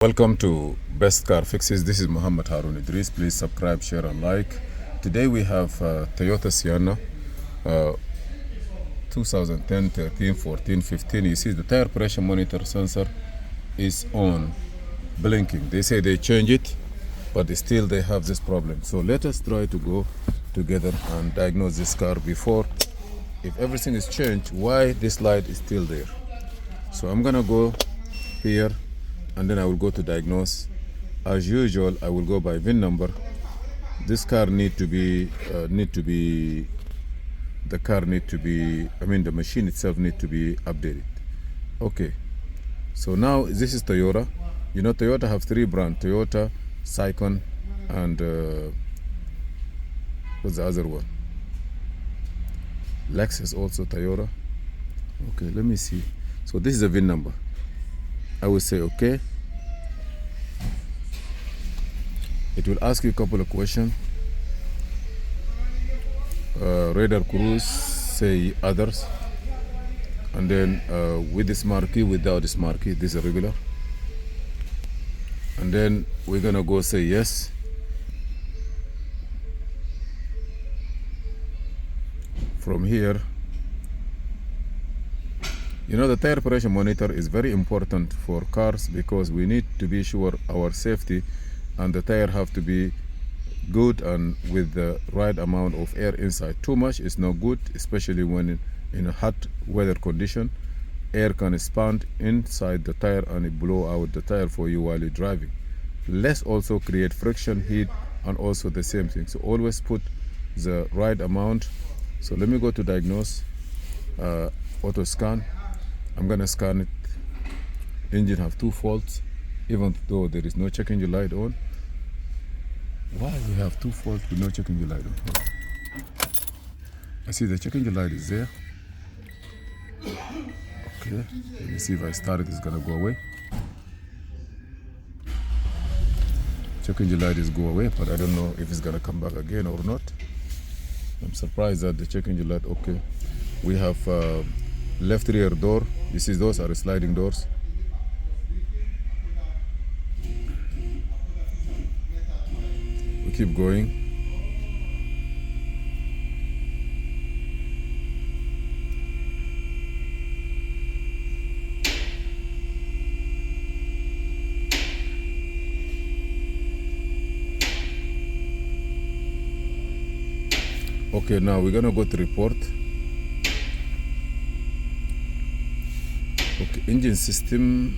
Welcome to Best Car Fixes. This is Muhammad Harun Idris. Please subscribe, share, and like. Today we have Toyota Sienna 2010, 13, 14, 15. You see the tire pressure monitor sensor is on, blinking. They say they change it, but still they have this problem. So let us try to go together and diagnose this car before, if everything is changed, why this light is still there. So I'm gonna go here and then I will go to diagnose. As usual, I will go by VIN number. This car the machine itself need to be updated. Okay, so now this is Toyota. You know, Toyota have three brands: Toyota, Scion, and what's the other one? Lexus, also Toyota. Okay, let me see. So this is the VIN number. I will say okay. It will ask you a couple of questions. Radar cruise, say others, and then with this marquee, without this marquee, this is a regular. And then we're gonna go say yes. From here, you know, the tire pressure monitor is very important for cars because we need to be sure our safety, and the tire have to be good and with the right amount of air inside. Too much is not good, especially when in a hot weather condition. Air can expand inside the tire and it blow out the tire for you while you're driving. Less also create friction, heat, and also the same thing. So always put the right amount. So let me go to diagnose, auto scan. I'm gonna scan it. Engine have two faults, even though there is no check engine light on. Why we have two faults with no check engine light on? I see the check engine light is there. Okay, let me see if I start it, it's gonna go away. Check engine light is go away, but I don't know if it's gonna come back again or not. I'm surprised that the check engine light, okay. We have left rear door. You see those are sliding doors. We keep going. Okay, now we're gonna go to report. Okay, engine system,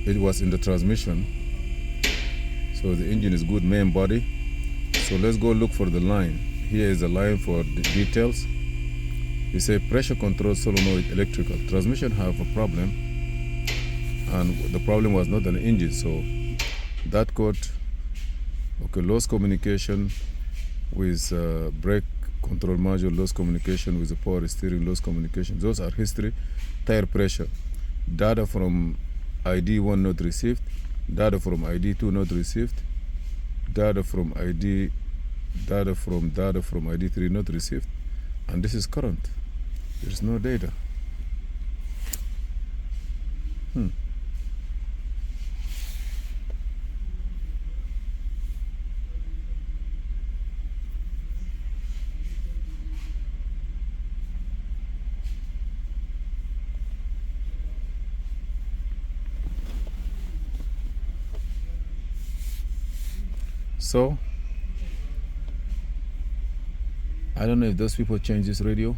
it was in the transmission. So the engine is good, main body. So let's go look for the line. Here is the line for the details. You say pressure control solenoid electrical. Transmission have a problem, and the problem was not an engine. So that code, okay, lost communication with brake control module, lost communication with the power steering, lost communication. Those are history. Tire pressure, data from ID1 not received, data from ID2 not received, data from ID3 not received, and this is current. There's no data. So I don't know if those people change this radio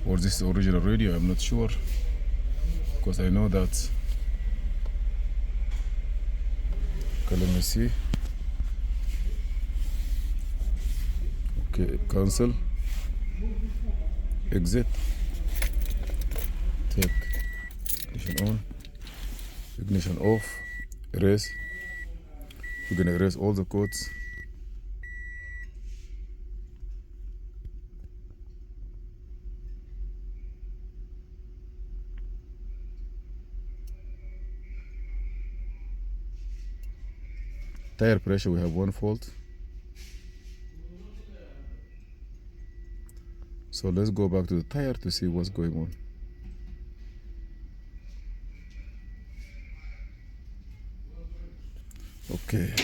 or this is the original radio. I'm not sure, because I know that. Okay, let me see. Okay, cancel, exit, take ignition on, ignition off, erase. We're gonna erase all the codes. Tire pressure, we have one fault. So let's go back to the tire to see what's going on. Okay.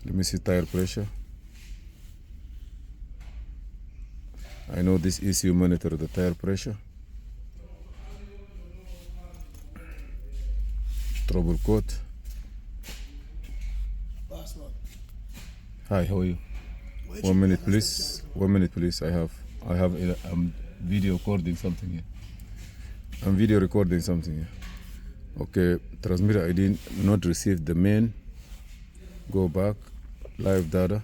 Let me see tire pressure. I know this ECU monitor the tire pressure. Trouble code. Hi, how are you? 1 minute, please. 1 minute, please. I have video recording something here. I'm video recording something here. Okay, transmitter ID not received the main. Go back, live data.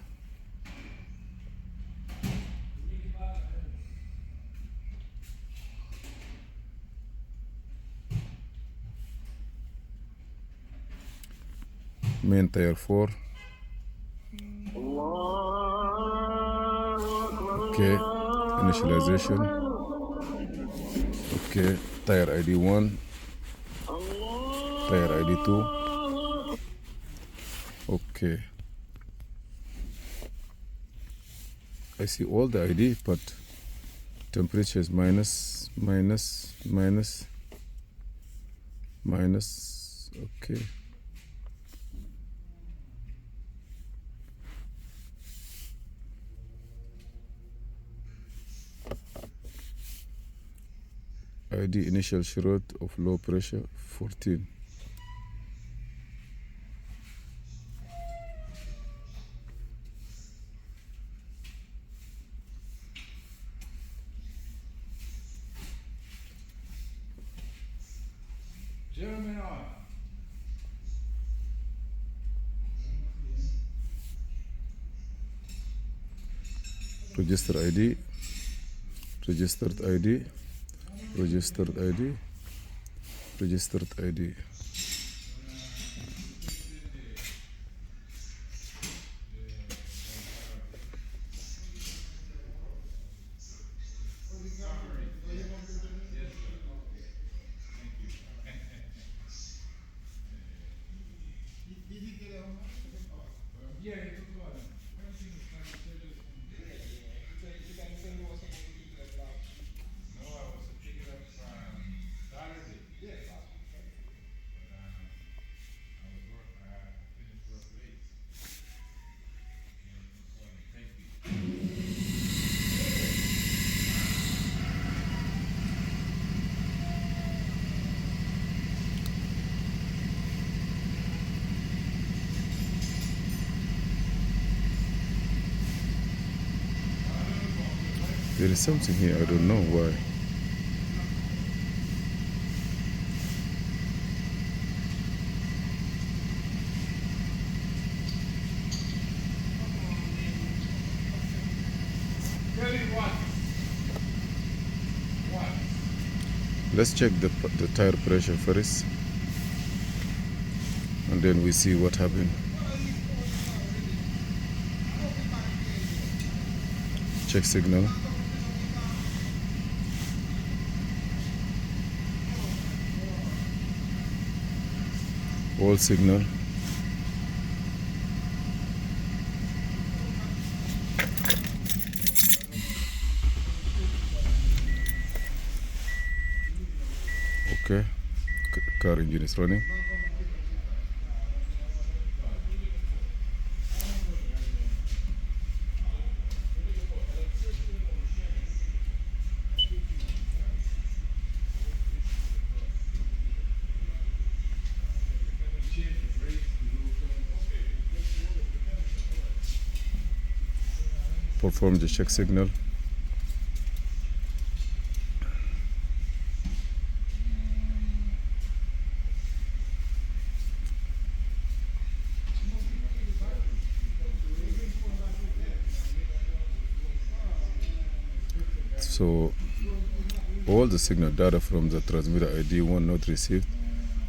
Main tire 4. Okay, initialization. Okay, tire ID 1, tire ID 2. Okay, I see all the ID, but temperature is minus. Okay. ID initial shroud of low pressure 14. Register ID, registered ID, registered ID, registered ID. There is something here, I don't know why. Let's check the tire pressure first, and then we see what happened. Check signal. All signal. Okay, car engine is running. Perform the check signal. So all the signal data from the transmitter ID 1 not received,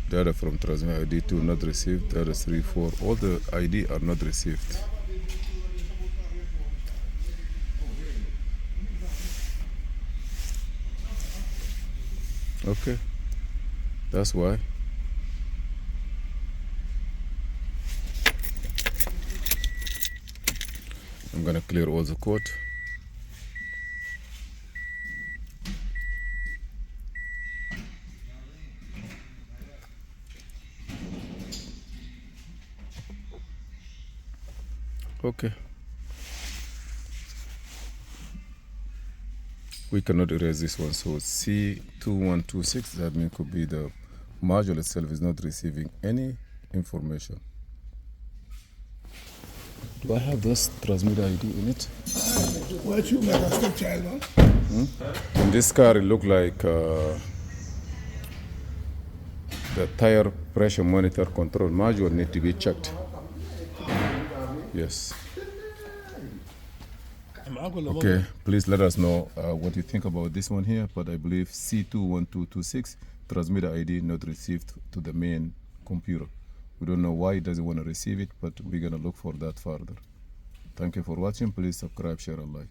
data from transmitter ID 2 not received, data 3, 4, all the ID are not received. Okay, that's why. I'm gonna clear all the code. Okay. We cannot erase this one, so C2126, that means could be the module itself is not receiving any information. Do I have this transmitter ID in it? What you got a stepchild on? In this car, it looked like the tire pressure monitor control module need to be checked. Yes. Okay, please let us know what you think about this one here, but I believe C2126 transmitter ID not received to the main computer. We don't know why it doesn't want to receive it, but we're going to look for that further. Thank you for watching. Please subscribe, share, and like.